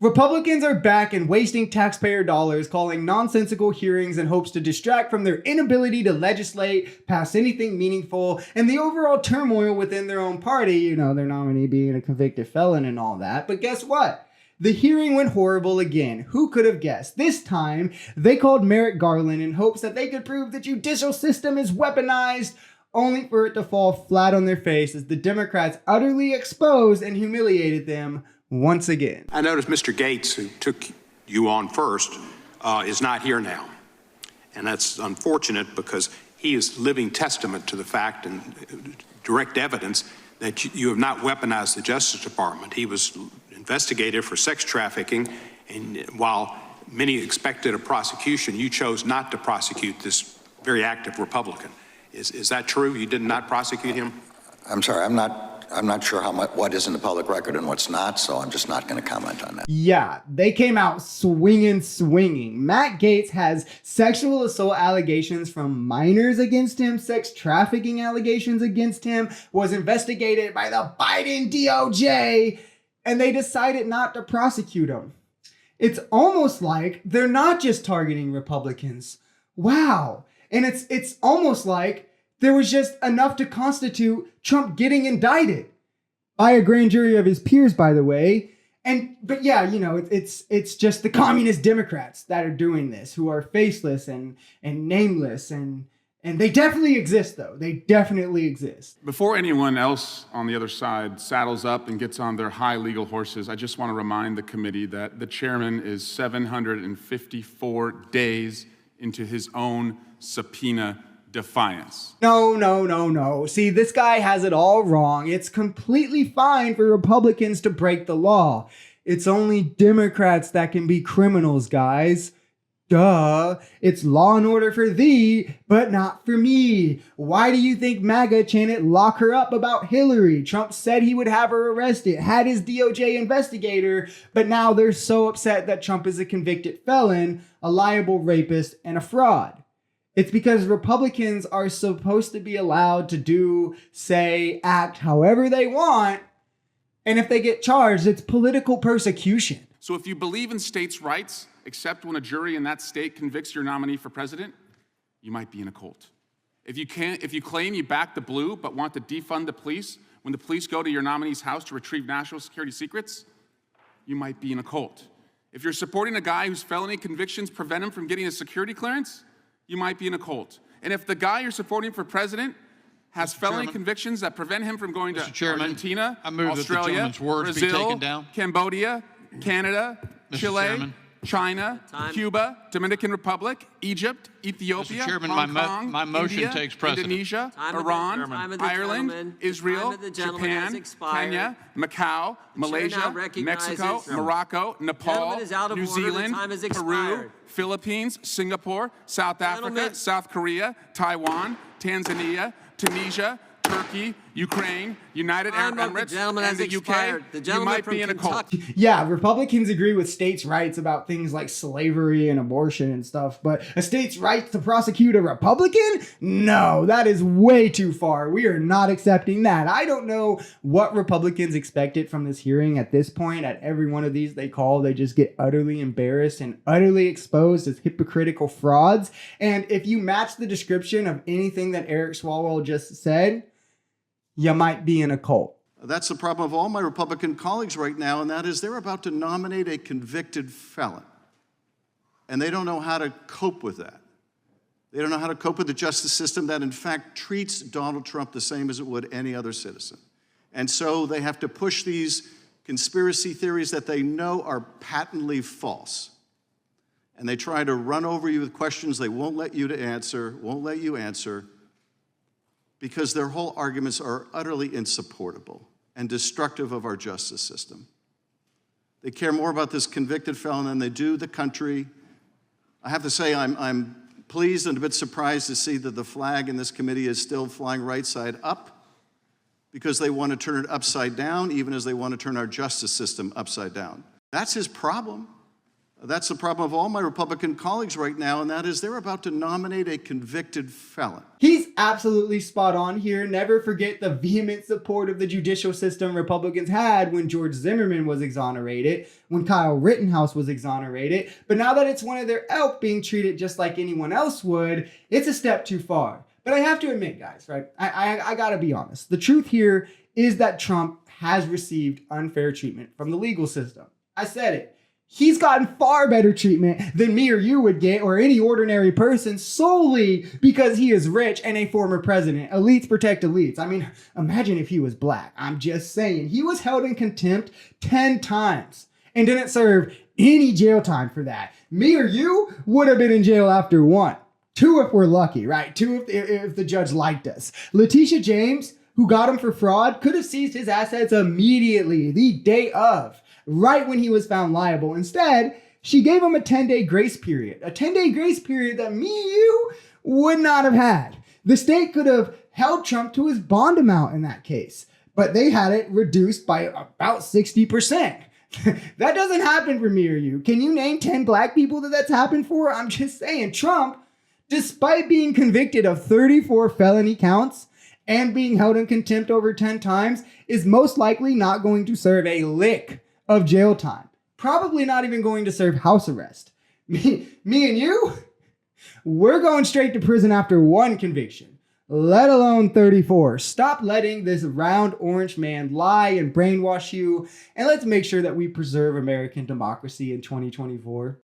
Republicans are back and wasting taxpayer dollars calling nonsensical hearings in hopes to distract from their inability to legislate, pass anything meaningful, and the overall turmoil within their own party, you know, their nominee being a convicted felon and all that. But guess what? The hearing went horrible again. Who could have guessed? This time, they called Merrick Garland in hopes that they could prove the judicial system is weaponized, only for it to fall flat on their face as the Democrats utterly exposed and humiliated them once again. I noticed Mr. Gates, who took you on first, is not here now. And that's unfortunate because he is living testament to the fact and direct evidence that you have not weaponized the Justice Department. He was investigated for sex trafficking, and while many expected a prosecution, you chose not to prosecute this very active Republican. Is that true? You did not prosecute him? I'm sorry, I'm not sure what is in the public record and what's not, so I'm just not going to comment on that. Yeah, they came out swinging. Matt Gaetz has sexual assault allegations from minors against him, sex trafficking allegations against him, was investigated by the Biden DOJ, and they decided not to prosecute him. It's almost like they're not just targeting Republicans. Wow. And it's almost like there was just enough to constitute Trump getting indicted by a grand jury of his peers, by the way. But yeah, you know, it's just the communist Democrats that are doing this, who are faceless and nameless, and they definitely exist, though. They definitely exist. Before anyone else on the other side saddles up and gets on their high legal horses, I just want to remind the committee that the chairman is 754 days into his own subpoena defiance. No. See, this guy has it all wrong. It's completely fine for Republicans to break the law. It's only Democrats that can be criminals, guys. Duh. It's law and order for thee, but not for me. Why do you think MAGA chanted lock her up about Hillary? Trump said he would have her arrested, had his DOJ investigator, but now they're so upset that Trump is a convicted felon, a liable rapist, and a fraud. It's because Republicans are supposed to be allowed to do, say, act however they want. And if they get charged, it's political persecution. So if you believe in states' rights, except when a jury in that state convicts your nominee for president, you might be in a cult. If you claim you back the blue but want to defund the police when the police go to your nominee's house to retrieve national security secrets, you might be in a cult. If you're supporting a guy whose felony convictions prevent him from getting a security clearance, you might be in a cult. And if the guy you're supporting for president has felony convictions that prevent him from going to Argentina, Australia, Brazil, Cambodia, Canada, Chile, China, Cuba, Dominican Republic, Egypt, Ethiopia, Hong Kong, my motion India, takes precedent. Indonesia, Iran, Ireland, Israel, Japan, Kenya, Macau, Malaysia, Mexico, Morocco, Nepal, New Zealand, Peru, Philippines, Singapore, South Africa, South Korea, Taiwan, Tanzania, Tunisia, Turkey, Ukraine, United Arab Emirates, and the UK, you might be in a cult. Yeah, Republicans agree with states' rights about things like slavery and abortion and stuff, but a state's right to prosecute a Republican? No, that is way too far. We are not accepting that. I don't know what Republicans expected from this hearing at this point. At every one of these they call, they just get utterly embarrassed and utterly exposed as hypocritical frauds. And if you match the description of anything that Eric Swalwell just said, you might be in a cult. That's the problem of all my Republican colleagues right now, and that is they're about to nominate a convicted felon. And they don't know how to cope with that. They don't know how to cope with the justice system that, in fact, treats Donald Trump the same as it would any other citizen. And so they have to push these conspiracy theories that they know are patently false. And they try to run over you with questions they won't let you answer, because their whole arguments are utterly insupportable and destructive of our justice system. They care more about this convicted felon than they do the country. I have to say I'm pleased and a bit surprised to see that the flag in this committee is still flying right side up, because they want to turn it upside down, even as they want to turn our justice system upside down. That's his problem. That's the problem of all my Republican colleagues right now, and that is they're about to nominate a convicted felon. He's absolutely spot on here. Never forget the vehement support of the judicial system Republicans had when George Zimmerman was exonerated, when Kyle Rittenhouse was exonerated. But now that it's one of their ilk being treated just like anyone else would, it's a step too far. But I have to admit, guys, right? I gotta be honest. The truth here is that Trump has received unfair treatment from the legal system. I said it. He's gotten far better treatment than me or you would get, or any ordinary person, solely because he is rich and a former president. Elites protect elites. I mean, imagine if he was black. I'm just saying. He was held in contempt 10 times and didn't serve any jail time for that. Me or you would have been in jail after 1. 2 if we're lucky, right? 2 if the judge liked us. Letitia James, who got him for fraud, could have seized his assets immediately, the day of, right when he was found liable. Instead, she gave him a 10-day grace period. A 10-day grace period that me and you would not have had. The state could have held Trump to his bond amount in that case, but they had it reduced by about 60%. That doesn't happen for me or you. Can you name 10 black people that's happened for? I'm just saying, Trump, despite being convicted of 34 felony counts and being held in contempt over 10 times, is most likely not going to serve a lick of jail time. Probably not even going to serve house arrest. Me and you, we're going straight to prison after 1 conviction, let alone 34. Stop letting this round orange man lie and brainwash you, and let's make sure that we preserve American democracy in 2024.